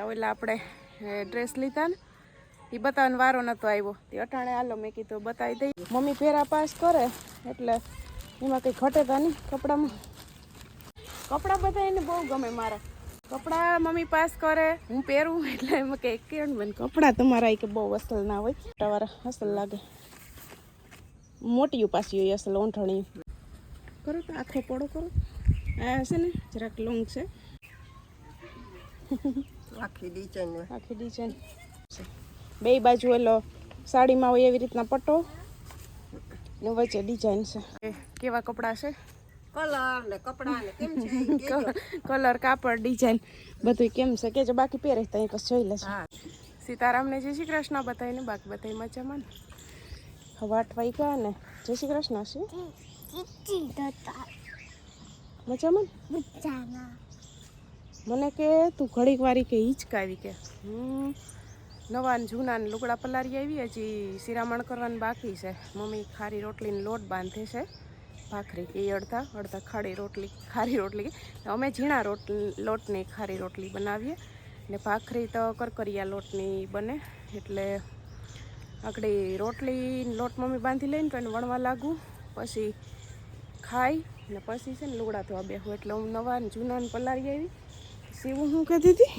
ઓલા આપણે ડ્રેસ લીધા ને એ બતાવવાનો વારો નતો આવ્યો. તે અટાણે હાલો મેં કીધું બતાવી દઈ. મમ્મી ફેરા પાસ કરે એટલે એમાં કંઈ ઘટેતા નહીં કપડામાં. કપડાં બધા એને બહુ ગમે મારા. કપડાં મમ્મી પાસ કરે હું પહેરું એટલે એમાં કંઈ કેવું બને. કપડાં તમારા કે બહુ અસલ ના હોય, તમારા અસલ લાગે. મોટી પાછી હોય અસલ ઓંઠણી. કરો તો આખો પડો કરો. આ હશે ને જરાક લોંગ છે. આખી ડિઝાઇન બે બાજુ એલો સાડીમાં હોય એવી રીતના પટ્ટો ને વચ્ચે ડિઝાઇન છે. કેવા કપડાં છે? કલર ને કપડા ને કેમ છે? કલર, કાપડ, ડિઝાઇન બધું કેમ છે કે બાકી પહેરે તો અહીં પછી જોઈ લેશે. સીતારામને જય શ્રી કૃષ્ણ બતાવીને બાકી બતાવી મજામાં ને. વાટ વાઈ ગયા ને જય શ્રી કૃષ્ણ છે મજામાં. મને કે તું ઘડીક વારી કે હિંચકાવી કે નવા ને જૂના ને લુગડા પલારી આવી. હજી શિરામણ કરવાનું બાકી છે. મમ્મી ખારી રોટલીને લોટ બાંધે છે. ભાખરી કે અડધા ખારી રોટલી અમે ઝીણા લોટની ખારી રોટલી બનાવીએ ને ભાખરી તો કરકરિયા લોટની બને. એટલે આગળ રોટલી લોટ મમ્મી બાંધી લઈને તો એને વણવા લાગું, પછી ખાઈ ને પછી છે ને લુગડા ધોવા બેહું. એટલે હું નવા ને જૂના ને પલારી આવી. સીવું શું કહેતી હતી?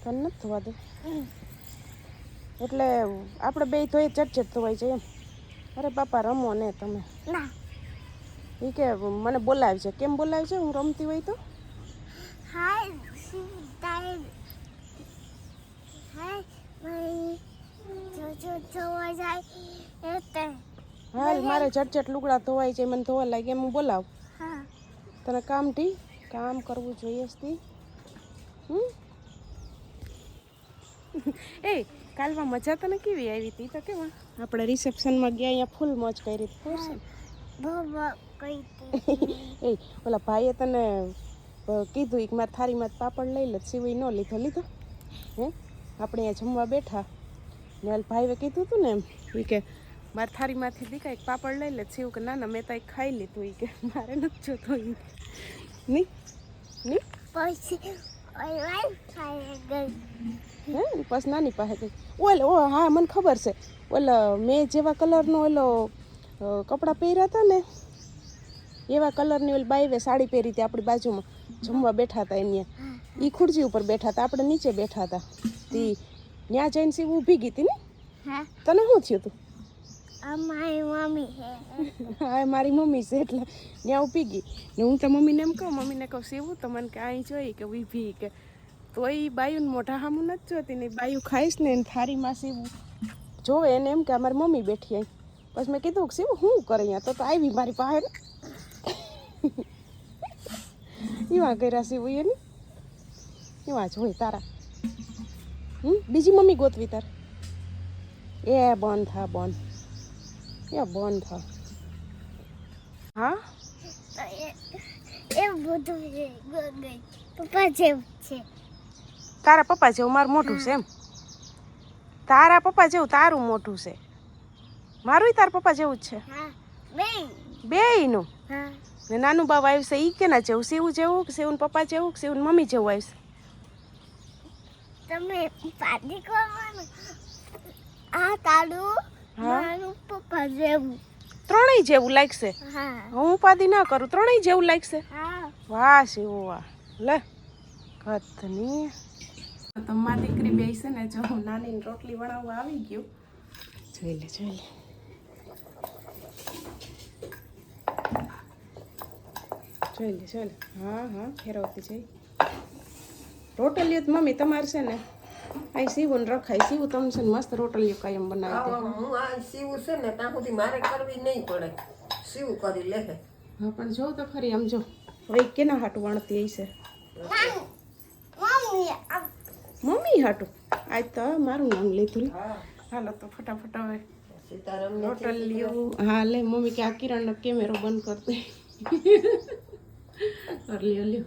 તને નથી ધોવા દે એટલે આપણે બે ધોઈ ચટચટ ધોવાઈ જાય એમ. અરે બાપા રમો ને તમે. એ કે મને બોલાવે છે. કેમ બોલાવે છે? હું રમતી હોય તો હાલ મારે ચટચટ લુગડા ધોવાય છે, મને ધોવા લાગે એમ હું બોલાવ. તને કામ કરવું જોઈએ તી. એ કાલમાં મજા તને કેવી આવી હતી? તો કેવા આપણે રિસેપ્શનમાં ગયા અહીંયા ફૂલ મોજ કરી હતી. એ ઓલા ભાઈએ તને કીધું કે મારે થાળીમાં પાપડ લઈ લે. સીવી ન લીધો હે? આપણે અહીંયા જમવા બેઠા ને હાલ ભાઈએ કીધું હતું ને એમ એ કે મારે થાળીમાંથી દીકા એક પાપડ લઈ લે. સીવું કે ના ના મેં તો ખાઈ લીધું. એ કે મારે નથી જોતો. નહીં પછી નાની પાસે ગઈ. ઓલે હા મને ખબર છે. ઓલા મેં જેવા કલરનો ઓલો કપડાં પહેર્યા હતા ને એવા કલરની ઓલી બાઈએ સાડી પહેરી હતી આપણી બાજુમાં. જમવા બેઠા હતા એને એ ખુરશી ઉપર બેઠા હતા, આપણે નીચે બેઠા હતા. તે ત્યાં જઈને સીવ ઊભી ગઈ હતી ને. તને શું થયું હતું? હા મારી મમ્મી છે એટલે ત્યાં ઊભી ગઈ ને હું તો મમ્મીને એમ કહું. મમ્મીને કહું સીવું તો મને કે અહીં જોઈ કે ઊભી કે તો એ બાયુને મોઢા સામું નથી જોતી ને. બાયુ ખાઈશ ને એને થારીમાં સીવું જોવે એને એમ કે અમારી મમ્મી બેઠી અહીં. પછી મેં કીધું કે સીવું શું કરે અહીંયા? તો આવી મારી પાસે એવા કર્યા સીવું એને એવા જ હોય તારા. બીજી મમ્મી ગોતવી તાર એ બંધ થા બંધ હા પપ્પા જેવું છે. તારા પપ્પા જેવું મારું મોઢું છે એમ? તારા પપ્પા જેવું તારું મોઢું છે. મારું તારા પપ્પા જેવું જ છે બેયનું. ને નાનું બાબા આવ્યું છે એ કેના જેવું? સીવું જેવું કે સીવું પપ્પા જેવું કે સીવું મમ્મી જેવું આવ્યું? તમે પાર્ટી કરવાનું આ તારું મારું પપ્પા જેવું ત્રણેય જેવું લાગશે. હું ઉપાધિ ના કરું, ત્રણેય જેવું લાગશે. વાહ શિવ વાહ. લે કથની તમારી દીકરી બે છે ને જો નાની રોટલી બનાવવા આવી ગયું. જોઈ લે હા ફેરવતી જઈ. રોટલીઓ મમ્મી તમારે છે ને અહીં સીવું રખાય. સીવું તમે છે ને મસ્ત રોટલીઓ કાયમ બનાવી દે. હું આ સીવું છે ને ત્યાં સુધી મારે કરવી નહીં પડે. સીવું કરી લે. હા પણ જો તો ખરી આમ જો હવે કેના હાટું વણતી હશે? મમ્મી હાટું. આજ તો મારું નામ લીધું. હાલો તો ફટાફટ હવે રોટલીઓ. હા લે મમ્મી કે આ કિરણનો કેમેરો બંધ કરી દે. લ્યો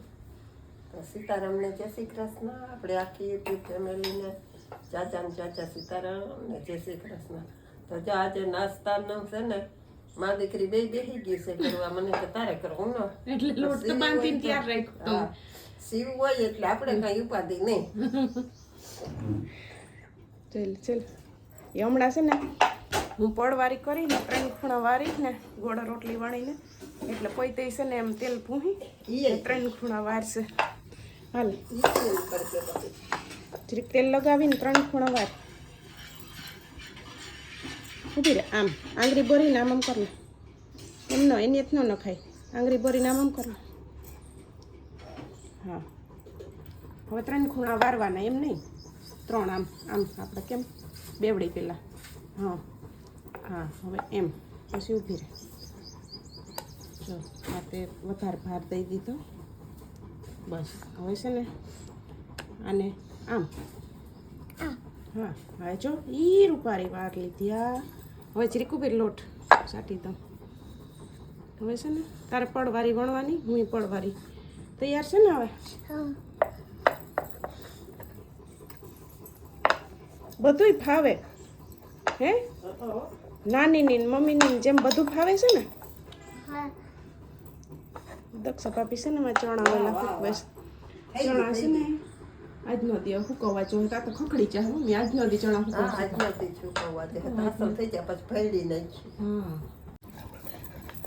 સીતારામને જય શ્રી કૃષ્ણ. આપણે આખી યુટ્યુબ ફેમિલીને ચાચા સીતારામ ને જય શ્રી કૃષ્ણ. તો જો આજે નાસ્તાનું છે ને માં દીકરી બે બેસી ગઈ છે કરવા. મને કે તારે કરવું ન એટલે લોટ તો બાંધીને તૈયાર રાખ્યો. સીવ હોય એટલે આપણે કાંઈ ઉપાધિ નહીં. ચાલ ચાલ એ હમણાં છે ને હું પડવારી કરીને 3 ખૂણા વારીને ગોળ રોટલી વણીને એટલે પોતે છે ને એમ તેલ ભૂહી ઈ 3 ખૂણા વારશે. હાલ ઈ કરશે પછી. જરીક તેલ લગાવીને 3 ખૂણા વાર ઊભી રહે. આમ આંગળી બોરીને આમ કર લે. એમ ન એની જ ન નખાય. આંગળી બોરીને આમ કર લે. હા હવે 3 ખૂણા વારવાના એમ નહીં 3 આમ આમ આપણે કેમ બેવડી પેલા. હા હા હવે એમ પછી ઊભી રહે. જો આ તે વધારે ભાર દઈ દીધો બસ. હવે છે ને આને આમ હા હવે જો ઈ રૂપારી વાર લીધી. આ હવે જરીક ઉભી લોટ સાટી દઉં. હવે છે ને તારે પડવારી વણવાની હું પડવારી તૈયાર છે ને હવે બધુંય ફાવે હે નાનીની ને મમ્મીની જેમ બધું ફાવે છે ને. દક્ષા ભાભી છે ને માં ચણા ઓલા બસ ચણા છે ને આજનો દી હુકવવા જોઈએ. તા તો ખખડી જાય મમ્મી આજનો દી ચણા હા, હુકવવા. આજના દી છુપાવવા દે. અસલ થઈ જાય પછી ફેરડી નાખી. હા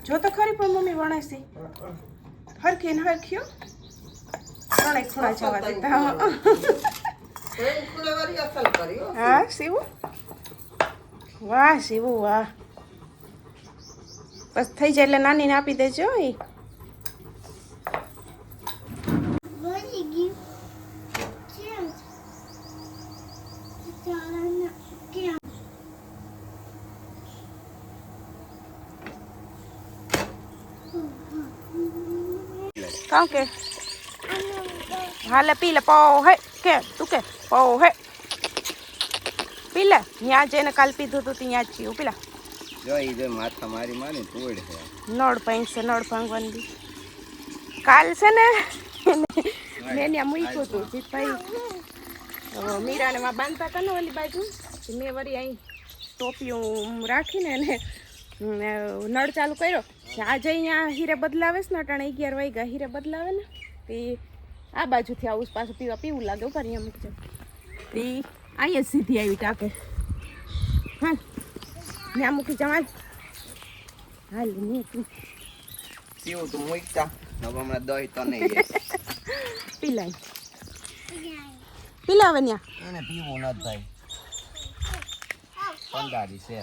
જો તો ખરી પણ મમ્મી વણાસી હરખી ને હરખ્યો 3 ખૂણા જવા દેતા. ત્રણ ખૂણાવાળી અસલ કરી હો. હા શિવું વાહ શિવું વાહ. બસ થઈ જાય એટલે નાનીને આપી દેજો. ઈ બની ગયું કેમ ચાલના કેમ કાં કે હાલે પી લે પો હે કે તું કે પો હે પી લે. ત્યાં જઈને કાલ પીધું તું ત્યાં જ પીવું. પીલા જો ઈ જો માથા મારી મારી તોડ છે. નળ ભાંગશે નળ ભાંગવાની બી. કાલ છે ને મેં ત્યાં મૂક્યું હતું જીતભાઈ મીરાને માં બાંધતા હતા ને ઓલી બાજુ. મેં વળી અહીં ટોપિયું રાખીને ને નળ ચાલુ કર્યો. આજે અહીંયા હીરે બદલાવે છે ને અટાણે 11 વાગ્યા હીરે બદલાવે ને તે આ બાજુથી આવું પાછું પીવું લાગે. ઉપર અહીંયા મૂકજો તે અહીંયા સીધી આવી ટાંકે. હા ત્યાં મૂકી જવાય. હાલ મૂકી પીવું તું મૂકતા હવે હમણાં દહીં તો નહીં. પીલાય પીલાવે ત્યાં એને પીવું ન થાય. પંડારી છે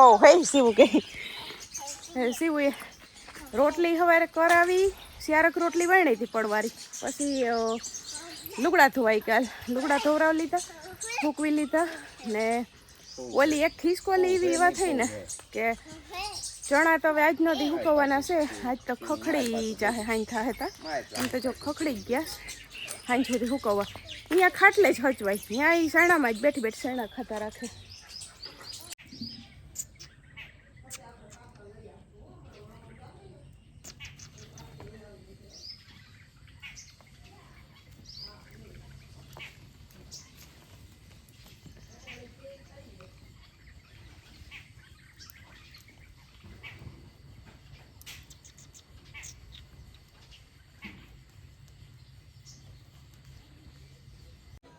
ઓ હે શિવું કે શિવું એ રોટલી સવારે કરાવી. સ્યારક રોટલી વણી હતી પડવારી. પછી લુગડા ધોવાઈ કાલ લુગડા ધોવરાવી લીધા ફૂકવી લીધા ને ઓલી એક ખિસકોલી એવી એવા થઈ ને કે ચણા તો હવે આજનો દી હુકવવાના છે. આજ તો ખખડી ચાહે હાઈ થાય હતા એમ તો જો ખખડી ગયા હાઈ સુધી હુકવવા. અહીંયા ખાટલે જ હચવાય. ત્યાં એ શેણામાં જ બેઠી બેઠી શેણા ખાતા રાખે.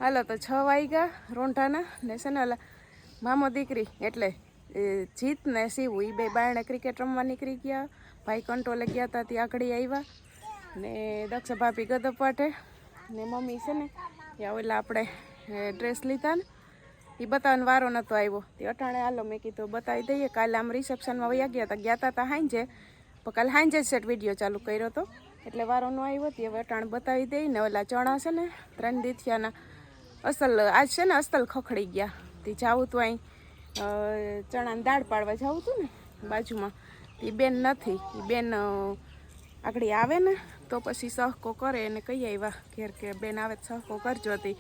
હાલો તો 6 વાગ્યા રોંઢાના ને છે ને ઓલા મામો દીકરી એટલે જીત ને શિવું એ બે બાયણે ક્રિકેટ રમવા નીકળી ગયા. ભાઈ કંટોલે ગયા હતા ત્યાં આગળ આવ્યા ને દક્ષ ભાભી ગદપાટે ને મમ્મી છે ને ત્યાં ઓલા આપણે ડ્રેસ લીધા ને એ બતાવવાનો વારો નહોતો આવ્યો. તે અટાણે હાલો મેં કીધું બતાવી દઈએ. કાલે આમ રિસેપ્શનમાં વયા ગયા હતા હાંજે પણ કાલે હાંજે જ સેટ વિડીયો ચાલુ કર્યો હતો એટલે વારો ન આવ્યો. તે હવે અટાણે બતાવી દઈ ને ઓલા ચણા છે ને 3 દીથિયાના અસલ આજ છે ને અસલ ખખડી ગયા. તે જાવું તો અહીં ચણાની દાળ પાડવા જાવું હતું ને બાજુમાં. એ બેન નથી. એ બેન આગળ આવે ને તો પછી સહકો કરે એને કહી આવ્યા ઘેર કે બેન આવે સહકો કરજો. હતી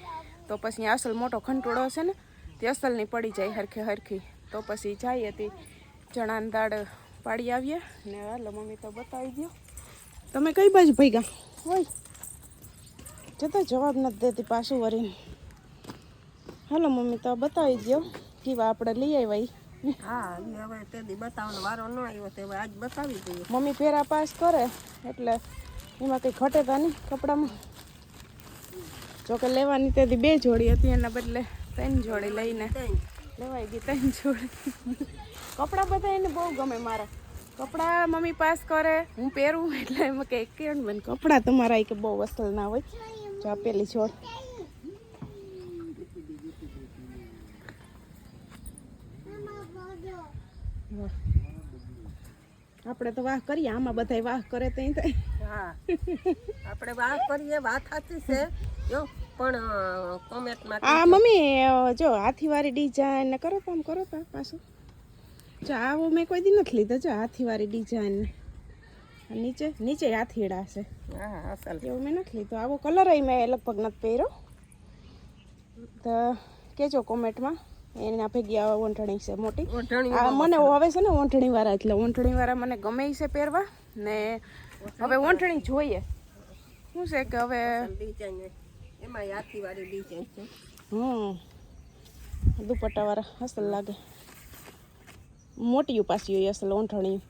તો પછી અસલ મોટો ખંટોળો છે ને તે અસલની પડી જાય હરખે હરખી. તો પછી જઈએ હતી ચણાની દાળ પાડી આવીએ ને હાલો મમ્મી તો બતાવી દો. તમે કઈ બાજુ ભેગા હોય જતા જવાબ નથી દેતી પાછું વરીને. હાલો મમ્મી તો બતાવી દો કેવા આપણે લઈ આવ્યા. હા હવે તે દી બતાવવાનો વારો ન આવ્યો તે હવે આજ બતાવી દઈએ. મમ્મી ફેરા પાસ કરે એટલે એમાં કંઈ ઘટે તા નહીં કપડામાં. જોકે લેવાની તેથી 2 જોડી હતી, એના બદલે 3 જોડી લઈને લેવાઈ ગઈ 3 જોડી. કપડાં બધા એને બહુ ગમે મારા. કપડાં મમ્મી પાસ કરે, હું પહેરું એટલે એમાં કંઈ કેવું બેન કપડાં તમારા કે બહુ અસલ ના હોય. જો આ પેલી જોડ આપણે તો વાહ કરીએ, આમાં બધાય વાહ કરે તો થાય. હા આપણે વાત કરીએ, વાત સાચી છે જો, પણ કોમેન્ટમાં આ મમ્મી જો હાથીવાળી ડિઝાઇન ને કરો તો આમ કરો તો પાછું. જો આવો મેં કોઈ દી નથી લીધો. જો હાથીવાળી ડિઝાઇન નીચે નીચે હાથીડા છે, હા અસલ એવું મેં નથી લીધો. આવો કલર મેં લગભગ નથી પહેર્યો. તો કહેજો કોમેન્ટમાં એના ભેગી આ ઓંઠણી છે મોટી. આ મને હવે છે ને ઓંઠણીવાળા, એટલે ઓંઠણીવાળા મને ગમે છે પહેરવા ને. હવે ઓંઠણી જોઈએ શું છે કે હવે ડિઝાઇન એમાં હાથીવાળી ડિઝાઇન છે. દુપટ્ટાવાળા અસલ લાગે, મોટી પાછી હોય અસલ ઓંઠણી.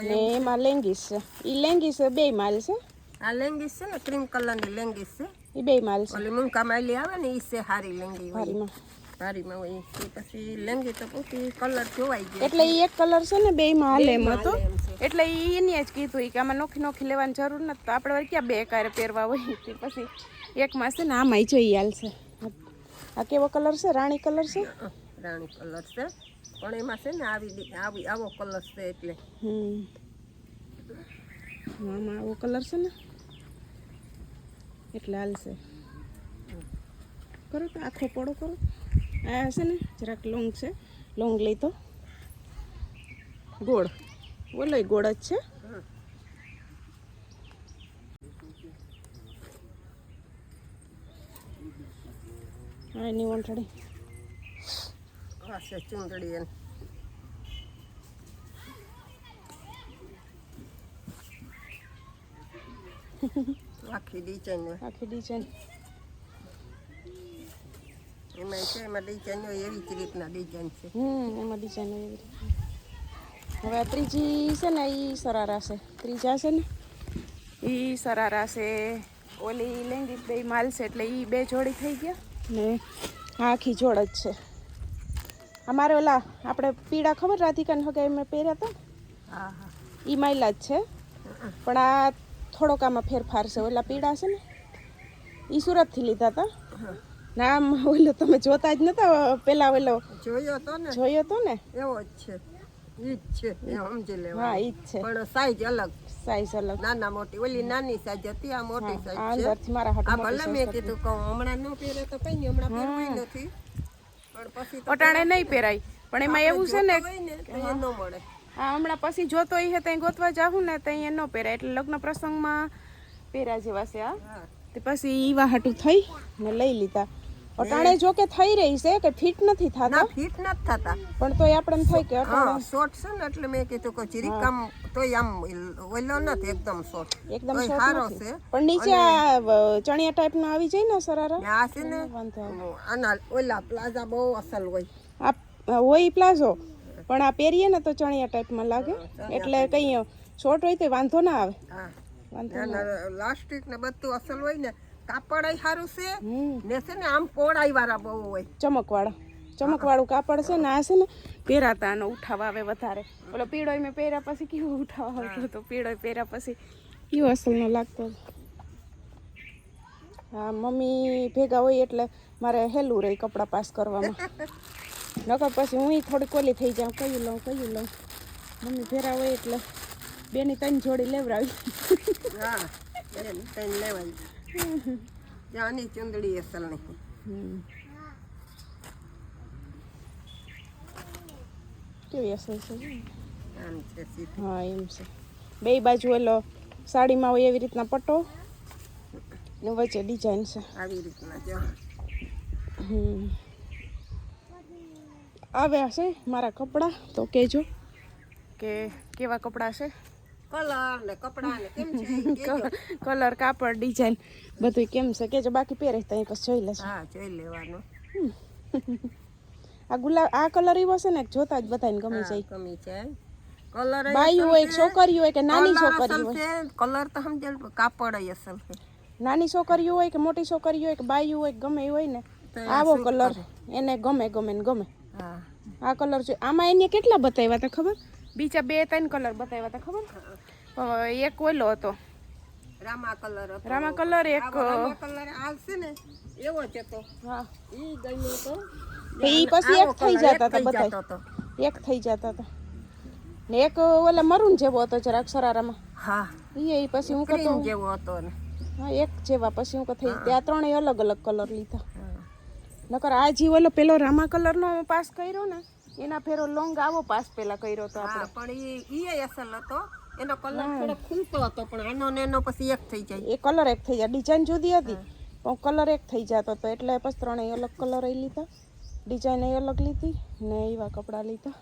ને એમાં લેંગીસ છે, એ લેંગીસ 2 માલ છે. આ લેંગીસ છે ને ક્રીમ કલરની લેંગીસ છે, એ 2 માલ છે. ઓલી મૂંકા માયલી આવે ને એ છે હારી લેંગી હોય, હારીમાં હારીમાં હોય. એ પછી લેંગી તો પછી કલર જોવાઈ ગયો એટલે એ એક કલર છે ને 2 માં હાલે એમ હતો. એટલે એને જ કીધું કે આમાં નોખી નોખી લેવાની જરૂર નથી, તો આપણે વળી ક્યાં 2 કારે પહેરવા હોય. તે પછી એકમાં છે ને આમાંય જોઈએ હાલશે. આ કેવો કલર છે? રાણી કલર છે. રાણી કલર છે, પણ એમાં છે ને આવી આવો કલર છે એટલે આમાં આવો કલર છે ને એટલે હાલશે. કરો તો આખો પડો કરો. આ છે ને જરાક લોંગ છે, લોંગ લઈ તો ગોળ બોલો ગોળ જ છે. હા એની વંઠડી આ છે ચૂંદડી એની. આખી ડિઝાઇન આખી ડિઝાઇન એમાં છે, એમાં ડિઝાઇન હોય એવી જ રીતના ડિઝાઇન છે. એમાં ડિઝાઇન હોય એવી રીતે. હવે આ ત્રીજી છે ને એ સરારા છે. ત્રીજા છે ને એ સરારા છે. ઓલી લેંગી 2 માલ છે એટલે એ 2 જોડી થઈ ગયા ને આ આખી જોડ જ છે. અમારે ઓલા આપણે પીળા ખબર રાધિકાને હગાઈ મેં પહેર્યા હતા, હા હા એ માયલા જ છે. પણ આ થોડોક આમાં ફેરફાર છે. ઓલા પીળા છે ને એ સુરતથી લીધા હતા. નામ ઓલો તમે જોતા જ નતા, પેલા ઓલો જોયો તો ને એવો જ છે, ઈ જ છે એ સમજી લેવા. હા ઈ જ છે, પણ સાઈઝ અલગ, સાઈઝ અલગ. નાના મોટી, ઓલી નાની સાઈઝ હતી, આ મોટી આ સાઈઝ છે. અંદરથી મારા હાથ આ ભલે મેં કીધું કે હમણાં ન પહેરે તો કઈ નહીં, હમણાં પહેરવું નથી, પણ પછી તો અટાણે નહીં પહેરાય. પણ એમાં એવું છે ને હોય ને તો એ ન મળે. હા હમણાં પછી જોતો એ ત્યાં ગોતવા જાવું ને ત્યાં ન પહેરાય. એટલે લગ્ન પ્રસંગમાં પહેર્યા જેવા છે આ. તે પછી ઈવા હાટું થઈ ને લઈ લીધા. અટાણે જો કે થઈ રહી છે કે ફિટ નથી થતા, ના ફિટ નથી થતા, પણ તોય આપણને થાય કે હા શોર્ટ છે ને એટલે મેં કીધું કે જીરીક આમ તોય આમ ઓલો નથી એકદમ શોર્ટ, એકદમ તોય શોર્ટ સારો નથી. છે. પણ નીચે આ ચણિયા ટાઈપ નો આવી જાય ને સરારા, ને આ છે ને વાંધો આવે. આના ઓલા પ્લાઝા બહુ અસલ હોય. આ હોય પ્લાઝો, પણ આ પહેરીએ ને તો ચણિયા ટાઈપમાં લાગે. એટલે કઈ શોર્ટ હોય તો વાંધો ના આવે. હા વાંધો ના આવે. લાસ્ટિક ને બધું અસલ હોય ને, કાપડ સારું છે ને, છે ને આમ પહોળાઈ વાળા બહુ હોય, ચમકવાળું કાપડ છે ને. આ છે ને પહેરાતા આનો ઉઠાવ આવે વધારે. ઓલો પીળો મેં પહેર્યા પછી કેવો ઉઠાવ આવતો હતો, પીળો પહેર્યા પછી કેવો અસલ નો લાગતો. હા મમ્મી ભેગા હોય એટલે મારે હેલું રહે કપડાં પાસ કરવામાં. નકર પછી હું થોડી કોલી થઈ જાઉં, કયું લઉં. મમ્મી ભેરા હોય એટલે 2 ની 3 જોડી લેવડાવી. હા એને લેવાય. ત્યાંની ચુંદડી અસલ નહીં. કેવી અસલ છે. આમ છે સીધી. હા એમ છે. 2 બાજુ ઓલો સાડીમાં હોય એવી રીતના પટ્ટો ને વચ્ચે ડિઝાઇન છે આવી રીતના જો. આવ્યા છે મારા કપડાં, તો કહેજો કે કેવા કપડાં છે. કલર ને કપડા ને કેમ છે, કલર, કાપડ, ડિઝાઇન બધું કેમ છે કહેજો. બાકી પહેરે તો અહીં પછી જોઈ લેશે. હા જોઈ લેવાનું. આ કલર એવો છે ને જોતા જ બધાને ગમી જાય. ગમી છે. કલર બાયું હોય કે છોકરીઓ હોય કે નાની છોકરીઓ હોય? કલર તો સમજે કાપડ અસલ છે. નાની છોકરીઓ હોય કે મોટી છોકરીઓ હોય કે બાયું હોય કે ગમે એ હોય ને આવો કલર એને ગમે ને ગમે. હા આ કલર છે. આમાં એને કેટલા બતાવ્યા હતા ખબર? બીજા 2-3 કલર બતાવ્યા હતા ખબર? એક ઓલો હતો રામા કલર હતો. રામા કલર, એક રામા કલર આવશે ને એવો જ હતો. હા ઈ ગયો તો ઈ પછી એક થઈ જતા હતા થઈ બધા, જતો હતો. એક થઈ જતા હતા ને એક ઓલા મરૂન જેવો હતો જરાક સરારામાં. હા ઈ પછી હું ક્રીમ કતો જેવો હતો ને. હા એક જેવા પછી હું થઈ ત્યાં ત્રણેય અલગ અલગ કલર લીધા. નકર આ જી ઓલો પેલો રામા કલરનો પાસ કર્યો ને એના ફેરો લોંગ આવો પાસ પેલા કર્યો તો આપણે. હા પણ ઈ અસલ હતો. એનો કલર થોડો ખુલતો હતો પણ આનો ને એનો પછી એક થઈ જાય. એ કલર એક થઈ જાય, ડિઝાઇન જુદી હતી પણ કલર એક થઈ જતો હતો એટલે પછી ત્રણેય અલગ કલર લીધા, ડિઝાઇન એ અલગ લીધી ને એવા કપડાં લીધા.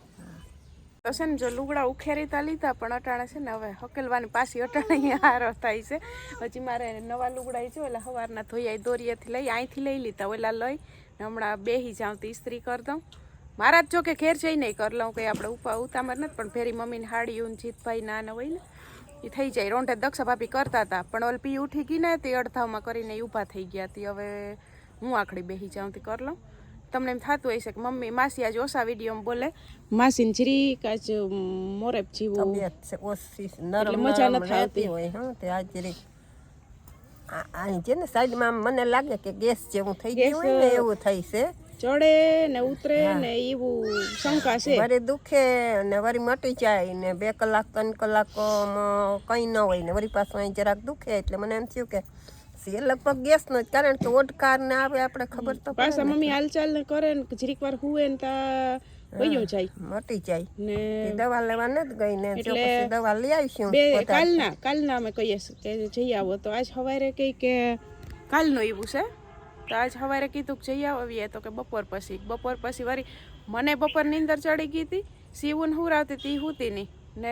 તો છે ને જો લુગડા ઉખેરીતા લીધા પણ અટાણે છે ને હવે હકેલવાની પાછી અટાણે હારો થાય છે. હજી મારે નવા લુગડા છે એટલે સવારના ધોઈ દોરીએથી લઈ અહીંથી લઈ લીધા, ઓલા લઈ ને હમણાં બેસી જાઉં તો ઇસ્ત્રી કરી દઉં. મારા જ જો કે ઘેર જઈ નહીં કરી લઉં, કંઈ આપણે ઉતામર નથી પણ ફેરી મમ્મીને હાડીયું જીતભાઈ ના હોય ને એ થઈ જાય. રોંઢે દક્ષા ભાભી કરતા હતા પણ ઓલ પી ઉઠી ગઈ ને તે અડધામાં કરીને ઊભા થઈ ગયા હતી. હવે હું આખડી બેસી જાઉં તે કરી લઉં. તમને એમ થતું હશે કે મમ્મી માસી આજ ઓછા વિડીયોમાં બોલે, માસીને જરીક આજ મોરેપ જેવું તબિયત છે ઓછી નરમ મજા નરમ નથી આવતી. રહેતી હોય. હા તે આજ જરીક અહીં છે ને સાઈડમાં મને લાગે કે ગેસ જેવું થઈ ગયું હોય ને એવું થઈ છે. ચડે ને ઉતરે ને એવું શંકા છે. વળી દુખે ને વળી મટી જાય ને 2 કલાક 3 કલાકમાં કંઈ ન હોય ને વળી પાછું અહીં જરાક દુખે એટલે મને એમ થયું કે એ લગભગ ગેસનો જ, કારણ કે ઓડકાર ને આવે આપણે ખબર તો પાછા મમ્મી હાલચાલ ને કરે ને જરીક વાર હુએ ને તા વયો જાય મટી જાય ને દવા લેવા નથી ગઈ ને જો પછી દવા લઈ આવીશું. કાલના અમે કહીએ કે જઈ આવો તો આજ સવારે કહી કે કાલનું એવું છે તો આજ સવારે કીધું કે જઈ આવીએ તો કે બપોર પછી વળી મને બપોર નીંદર ચડી ગઈ હતી, સીવું હુરાવતી હતી હુતી નહીં ને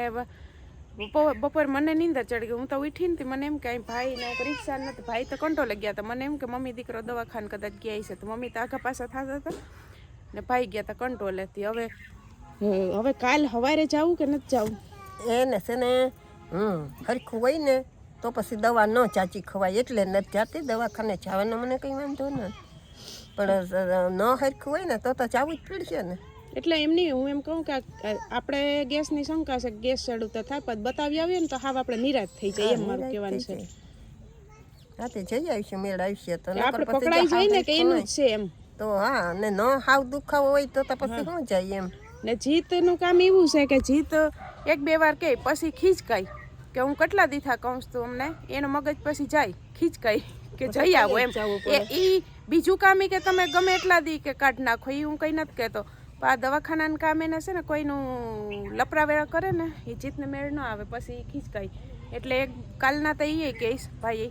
બપોર મને નીંદર ચડી ગઈ. હું તો ઉઠી ને મને એમ કે ભાઈ ને રિક્ષા નથી, ભાઈ તો કંટ્રોલે ગયા હતા. મને એમ કે મમ્મી દીકરો દવાખાને કદાચ ગયા છે તો મમ્મી તો આગા પાછા થતા હતા ને ભાઈ ગયા હતા કંટ્રોલેથી. હવે કાલ સવારે જવું કે નથી જવું એને છે ને હરખું હોય ને તો પછી દવા ન ચાચી ખવાય એટલે નથી જાતી દવાખાને જવાનો મને કંઈ વાંધો ન, પણ ન હરખું હોય ને તો જવું જ પડશે ને. એટલે એમ નહીં, હું એમ કહું કે આપણે ગેસની શંકા છે, ગેસ ચડું તો થાય પણ બતાવી આવીએ ને તો હાવ આપણે નિરાશ થઈ જાય એમ મારું કહેવાનું છે. હા તે જઈ આવીશું, મેળ આવશે તો આપણે પકડાઈ જાય ને કે એનું જ છે એમ તો. હા ને ન હાવ દુખાવો હોય તો પછી શું જાય એમ. ને જીતનું કામ એવું છે કે જીત 1-2 વાર કહે પછી ખીચકાય કે હું કેટલા દીથા કહું તો અમને એનો મગજ પછી જાય ખીચકાય કે જઈ આવો એમ. એ બીજું કામ કે તમે ગમે એટલા દી કે કાઢ નાખો એ હું કંઈ નથી કહેતો. આ દવાખાનાનું કામ એને છે ને કોઈનું લપરાવેળા કરે ને એ જીતને મેળ ન આવે પછી ખીચકાય. એટલે કાલના તો એ કહીશ ભાઈ.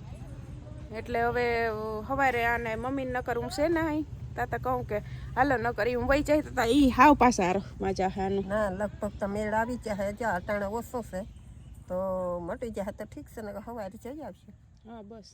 એટલે હવે સવારે આને મમ્મીને ન કરું છે ને અહીં તાતા કહું કે હાલો ન કરી હું વહી જાય તો એ હાવ પાછા મજા હાનું ના લગભગ તો મેળ આવી જાય. હજી અટાણે ઓછો છે તો મટી જાય તો ઠીક છે ને સવારે જઈ આવશે. હા બસ.